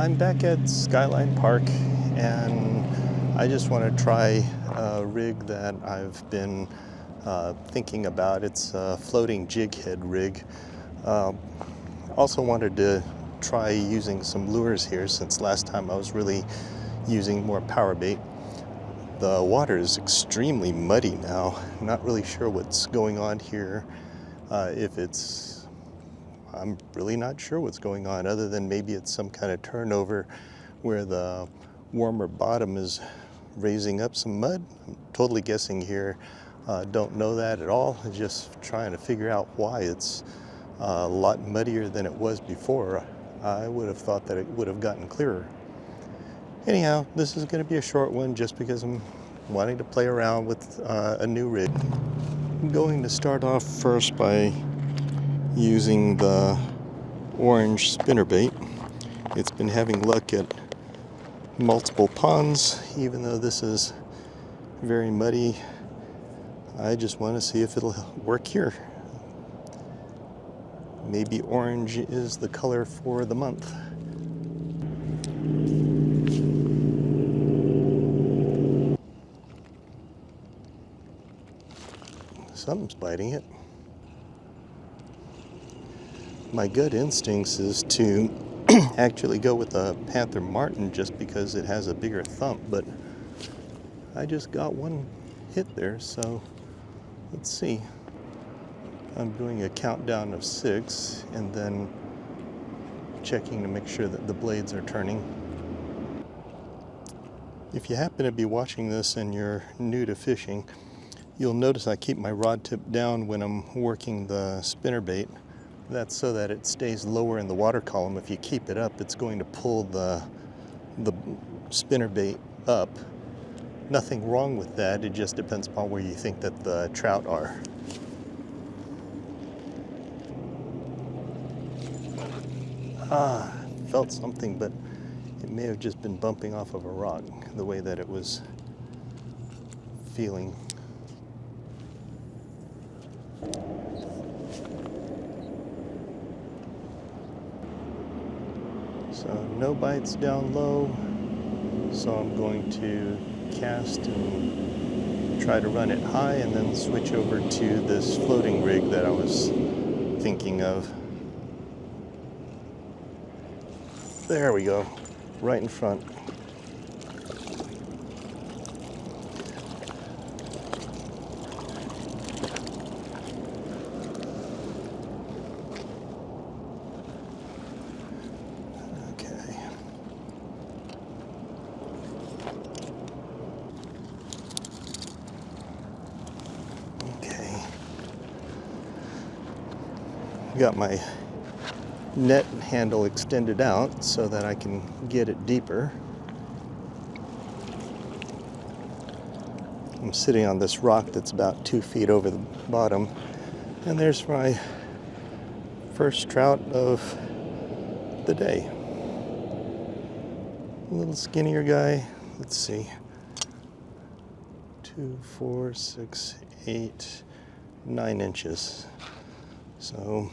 I'm back at Skyline Park and I just want to try a rig that I've been thinking about. It's a floating jig head rig. Also wanted to try using some lures here since last time I was really using more power bait. The water is extremely muddy now. I'm not really sure what's going on here. I'm really not sure what's going on, other than maybe it's some kind of turnover where the warmer bottom is raising up some mud. I'm totally guessing here. Don't know that at all. I'm just trying to figure out why it's a lot muddier than it was before. I would have thought that it would have gotten clearer. Anyhow, this is going to be a short one just because I'm wanting to play around with a new rig. I'm going to start off first by using the orange spinnerbait. It's been having luck at multiple ponds, even though this is very muddy. I just want to see if it'll work here. Maybe orange is the color for the month. Something's biting it. My gut instincts is to actually go with a Panther Martin just because it has a bigger thump, but I just got one hit there, so let's see. I'm doing a countdown of 6 and then checking to make sure that the blades are turning. If you happen to be watching this and you're new to fishing, you'll notice I keep my rod tip down when I'm working the spinnerbait. That's so that it stays lower in the water column. If you keep it up, it's going to pull the spinnerbait up. Nothing wrong with that. It just depends upon where you think that the trout are. Felt something, but it may have just been bumping off of a rock, the way that it was feeling. So no bites down low, so I'm going to cast and try to run it high and then switch over to this floating rig that I was thinking of. There we go, right in front. Got my net handle extended out so that I can get it deeper. I'm sitting on this rock that's about 2 feet over the bottom, and there's my first trout of the day. A little skinnier guy. Let's see. 2, 4, 6, 8, 9 inches. So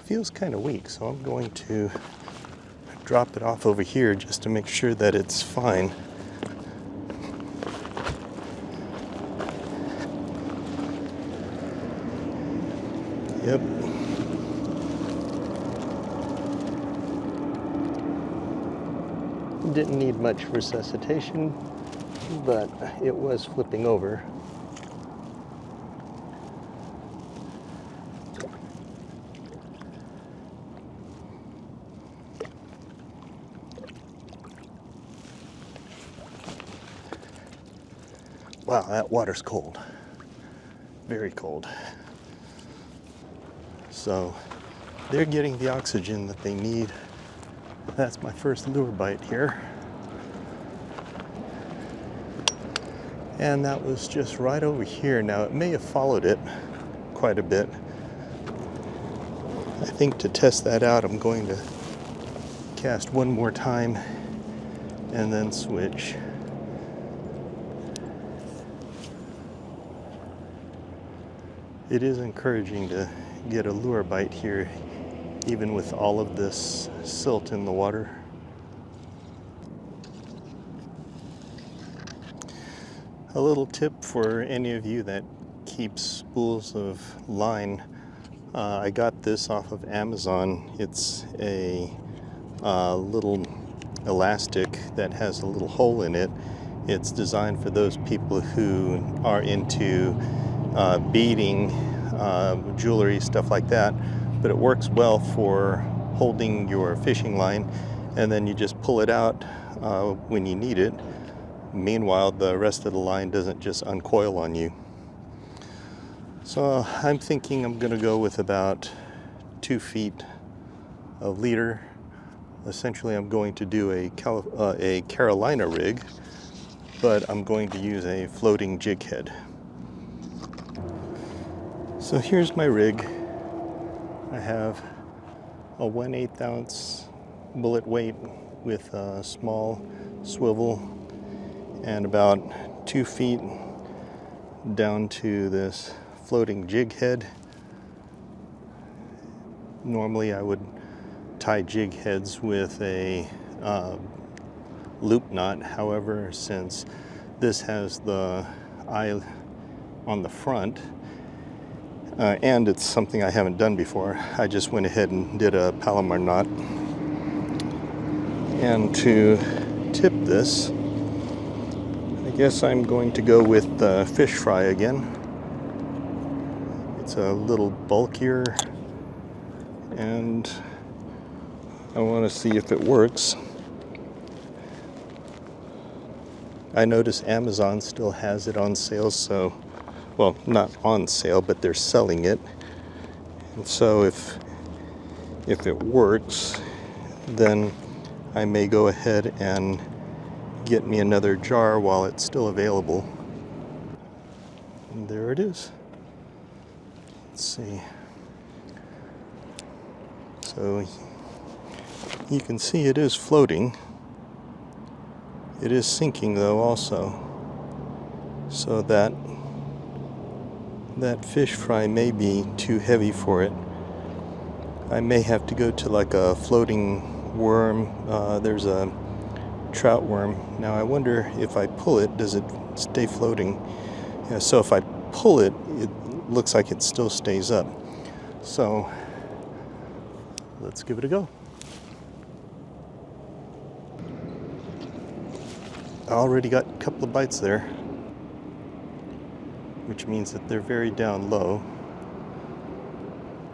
feels kind of weak, so I'm going to drop it off over here just to make sure that it's fine. Yep. Didn't need much resuscitation, but it was flipping over. Wow, that water's cold. Very cold. So they're getting the oxygen that they need. That's my first lure bite here. And that was just right over here. Now it may have followed it quite a bit. I think to test that out, I'm going to cast one more time and then switch. It is encouraging to get a lure bite here, even with all of this silt in the water. A little tip for any of you that keep spools of line. I got this off of Amazon. It's a little elastic that has a little hole in it. It's designed for those people who are into beading, jewelry, stuff like that. But it works well for holding your fishing line, and then you just pull it out when you need it. Meanwhile, the rest of the line doesn't just uncoil on you. So I'm thinking I'm going to go with about 2 feet of leader. Essentially, I'm going to do a Carolina rig, but I'm going to use a floating jig head. So here's my rig. I have a 1/8 ounce bullet weight with a small swivel and about 2 feet down to this floating jig head. Normally I would tie jig heads with a loop knot. However, since this has the eye on the front and it's something I haven't done before, I just went ahead and did a Palomar knot. And to tip this, I guess I'm going to go with the fish fry again. It's a little bulkier and I want to see if it works. I notice Amazon still has it on sale, so, well, not on sale, but they're selling it. And so if it works, then I may go ahead and get me another jar while it's still available. And there it is. Let's see. So you can see it is floating. It is sinking though also. So that fish fry may be too heavy for it. I may have to go to like a floating worm. There's a trout worm. Now I wonder if I pull it, does it stay floating? Yeah, so if I pull it, it looks like it still stays up. So let's give it a go. I already got a couple of bites there, which means that they're very down low.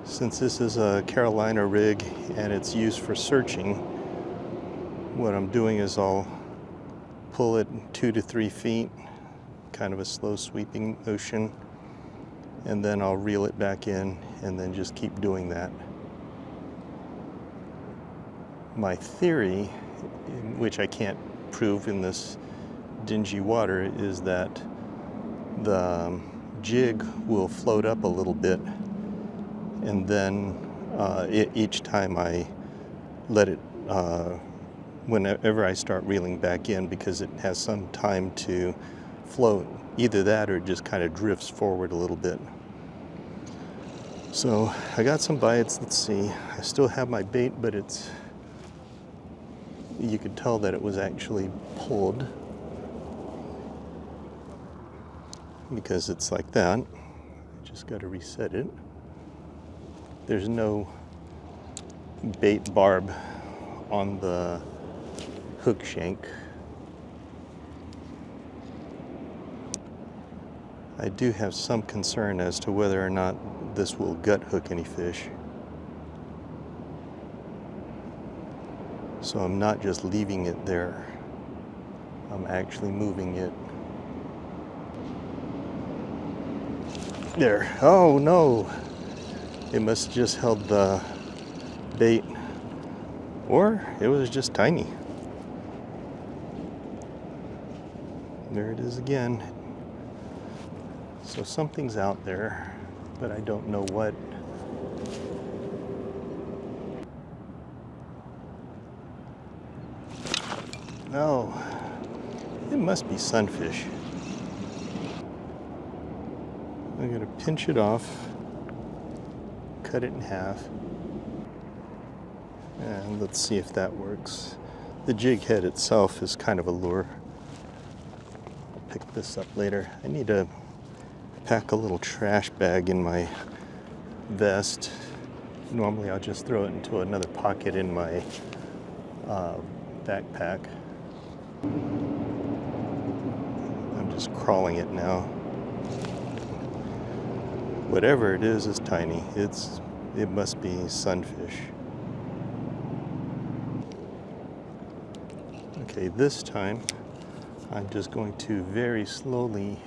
Since this is a Carolina rig and it's used for searching, what I'm doing is I'll pull it 2 to 3 feet, kind of a slow sweeping motion, and then I'll reel it back in and then just keep doing that. My theory, which I can't prove in this dingy water, is that the jig will float up a little bit, and then each time I let it, whenever I start reeling back in, because it has some time to float, either that or it just kind of drifts forward a little bit. So I got some bites. Let's see. I still have my bait, but you could tell that it was actually pulled because it's like that. Just got to reset it. There's no bait barb on the hook shank. I do have some concern as to whether or not this will gut hook any fish. So I'm not just leaving it there. I'm actually moving it. There. Oh no! It must have just held the bait. Or it was just tiny. There it is again. So something's out there, but I don't know what. No, it must be sunfish. I'm gonna pinch it off, cut it in half, and let's see if that works. The jig head itself is kind of a lure. pick this up later. I need to pack a little trash bag in my vest. Normally I'll just throw it into another pocket in my backpack. I'm just crawling it now. Whatever it is tiny. It must be sunfish. Okay, this time I'm just going to very slowly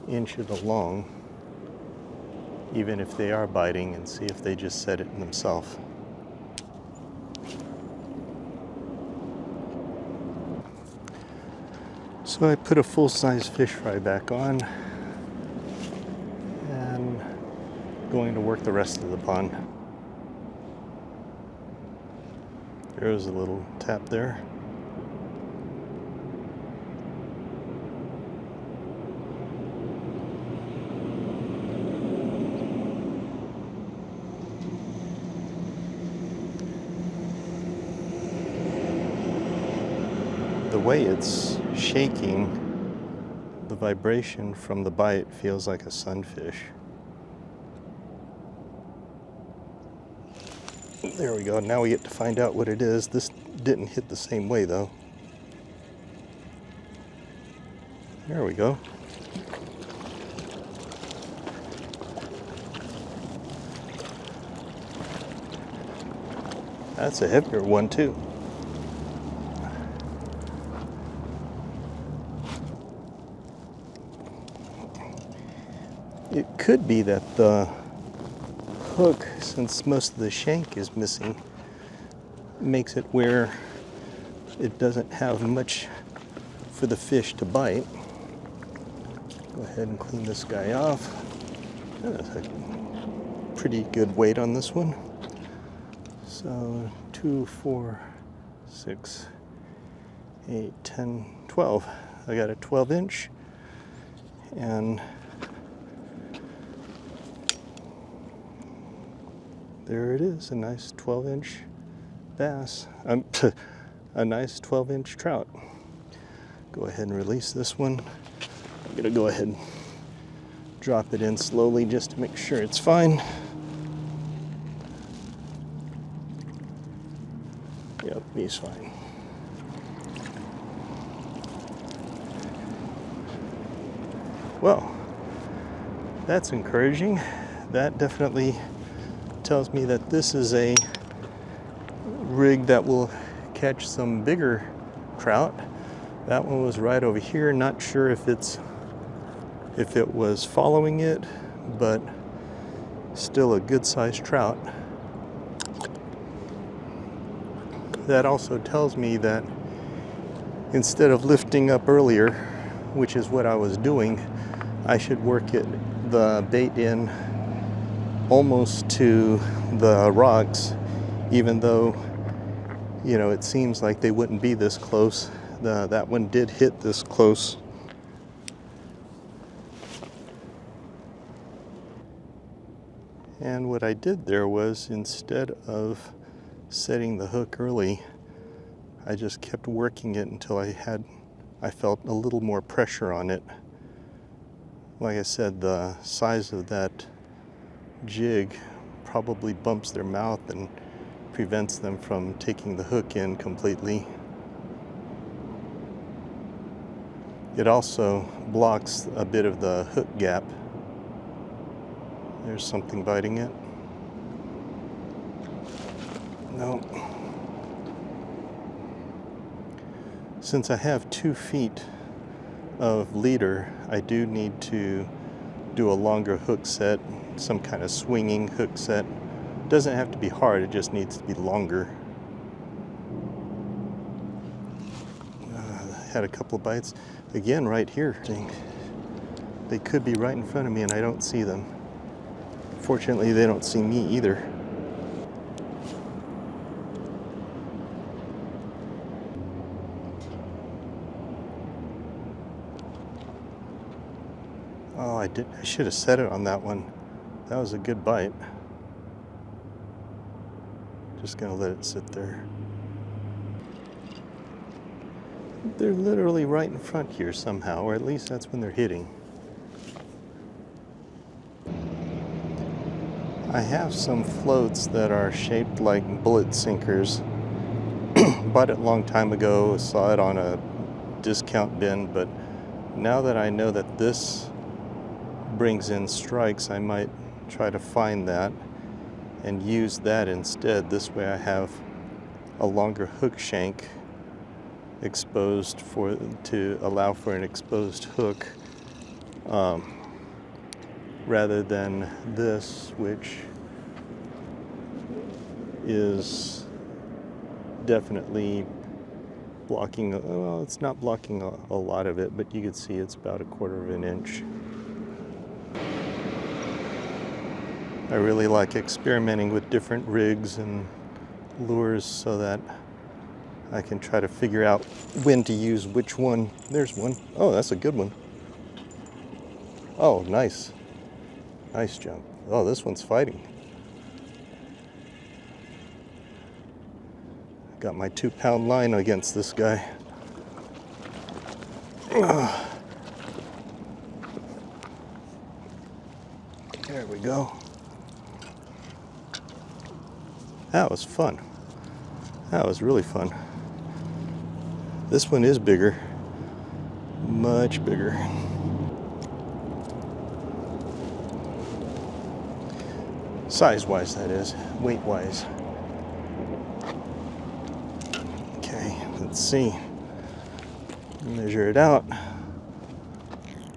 inch it along, even if they are biting, and see if they just set it themselves. So I put a full-size fish fry back on and going to work the rest of the pond. There's a little tap there. The way it's shaking, the vibration from the bite feels like a sunfish. There we go. Now we get to find out what it is. This didn't hit the same way though. There we go. That's a heavier one too. It could be that the hook, since most of the shank is missing, makes it where it doesn't have much for the fish to bite. Go ahead and clean this guy off. That's a pretty good weight on this one. So 2, 4, 6, 8, 10, 12. I got a 12-inch, and there it is, a nice 12-inch bass. A nice 12-inch trout. Go ahead and release this one. I'm gonna go ahead and drop it in slowly just to make sure it's fine. Yep, he's fine. Well, that's encouraging. That definitely tells me that this is a rig that will catch some bigger trout. That one was right over here. Not sure if it was following it, but still a good sized trout. That also tells me that instead of lifting up earlier, which is what I was doing, I should work the bait in almost to the rocks, even though, you know, it seems like they wouldn't be this close. That one did hit this close. And what I did there was, instead of setting the hook early, I just kept working it until I felt a little more pressure on it. Like I said, the size of that jig probably bumps their mouth and prevents them from taking the hook in completely. It also blocks a bit of the hook gap. There's something biting it. No. Since I have 2 feet of leader, I do need to do a longer hook set, some kind of swinging hook set. Doesn't have to be hard, it just needs to be longer. Had a couple of bites. Again, right here. They could be right in front of me and I don't see them. Fortunately, they don't see me either. Oh, I should have set it on that one. That was a good bite. Just gonna let it sit there. They're literally right in front here somehow, or at least that's when they're hitting. I have some floats that are shaped like bullet sinkers. Bought it a long time ago, saw it on a discount bin, but now that I know that this brings in strikes, I might try to find that and use that instead. This way I have a longer hook shank exposed to allow for an exposed hook, rather than this, which is definitely blocking, well, it's not blocking a lot of it, but you can see it's about 1/4 of an inch. I really like experimenting with different rigs and lures so that I can try to figure out when to use which one. There's one. Oh, that's a good one. Oh, nice. Nice jump. Oh, this one's fighting. Got my 2-pound line against this guy. There we go. That was fun. That was really fun. This one is bigger. Much bigger. Size-wise, that is. Weight-wise. Okay, let's see. Measure it out.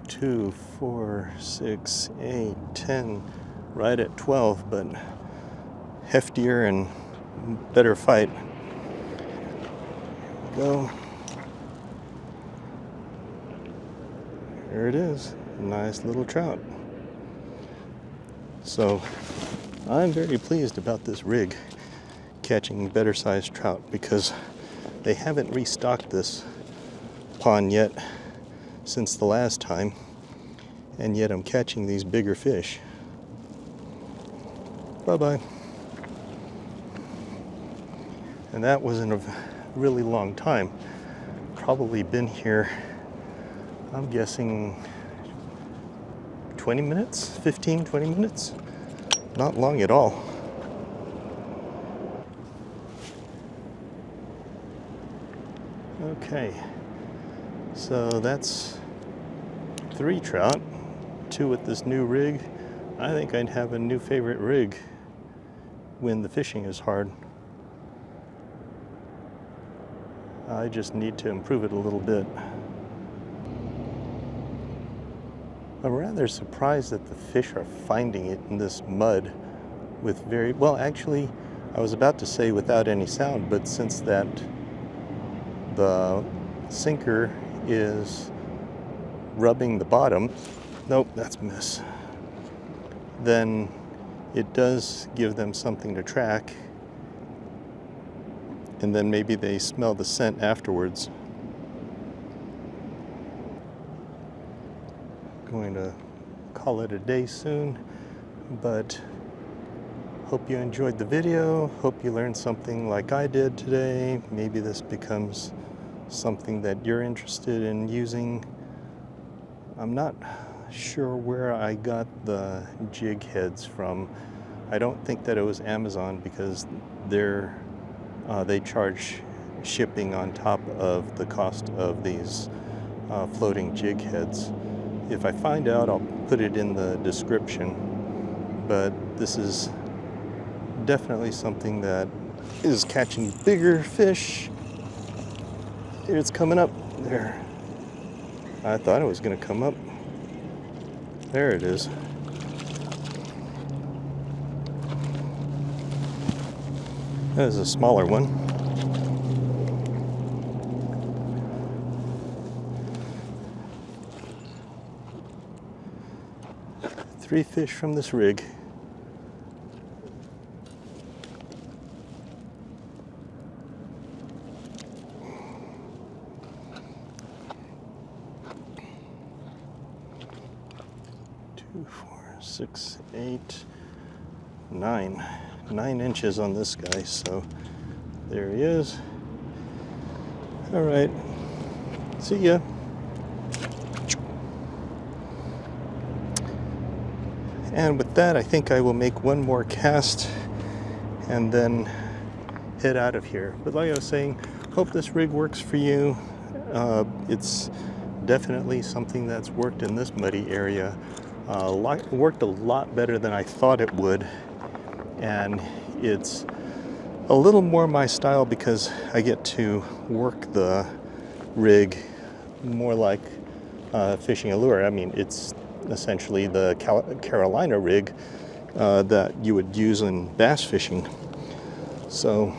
2, 4, 6, 8, 10. Right at 12, but heftier and better fight. Here we go. There it is. Nice little trout. So I'm very pleased about this rig catching better sized trout, because they haven't restocked this pond yet since the last time, and yet I'm catching these bigger fish. Bye-bye. And that wasn't a really long time. Probably been here, I'm guessing 20 minutes, 15, 20 minutes. Not long at all. Okay, so that's 3 trout, 2 with this new rig. I think I'd have a new favorite rig when the fishing is hard. I just need to improve it a little bit. I'm rather surprised that the fish are finding it in this mud with very, well, actually, I was about to say without any sound, but since that the sinker is rubbing the bottom, nope, that's a miss, then it does give them something to track, and then maybe they smell the scent afterwards. Going to call it a day soon, but hope you enjoyed the video. Hope you learned something like I did today. Maybe this becomes something that you're interested in using. I'm not sure where I got the jig heads from. I don't think that it was Amazon, because they charge shipping on top of the cost of these floating jig heads. If I find out, I'll put it in the description, but this is definitely something that is catching bigger fish. Here, it's coming up. There. I thought it was going to come up. There it is. That is a smaller one. 3 fish from this rig. Two, 4, 6, 8, 9. 9 inches on this guy, so there he is. All right, See ya. And with that, I think I will make one more cast and then head out of here. But like I was saying, hope this rig works for you. It's definitely something that's worked in this muddy area. Worked a lot better than I thought it would. And it's a little more my style because I get to work the rig more like fishing a lure. I mean, it's essentially the Carolina rig that you would use in bass fishing. So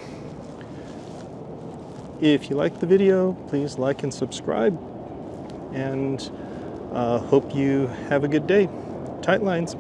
if you like the video, please like and subscribe, and hope you have a good day. Tight lines.